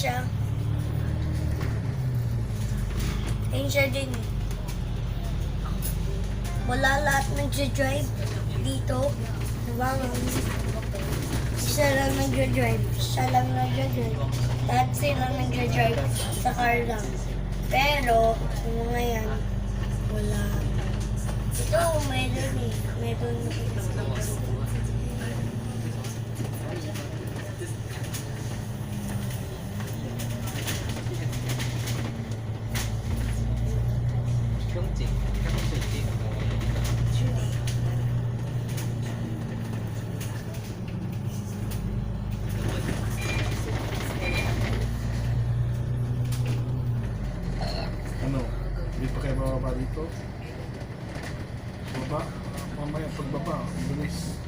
siya. Ayun siya din. Wala lahat nag-drive dito. Diba? Isa lang nag-drive. Siya lang nag-drive. Lahat sila nag-drive sa car lang. Pero, yung mga yan, wala. Ito, meron eh. Meron. Ano? Hindi pa kayo bababa dito? Baba? Mamaya pagbaba, bilis.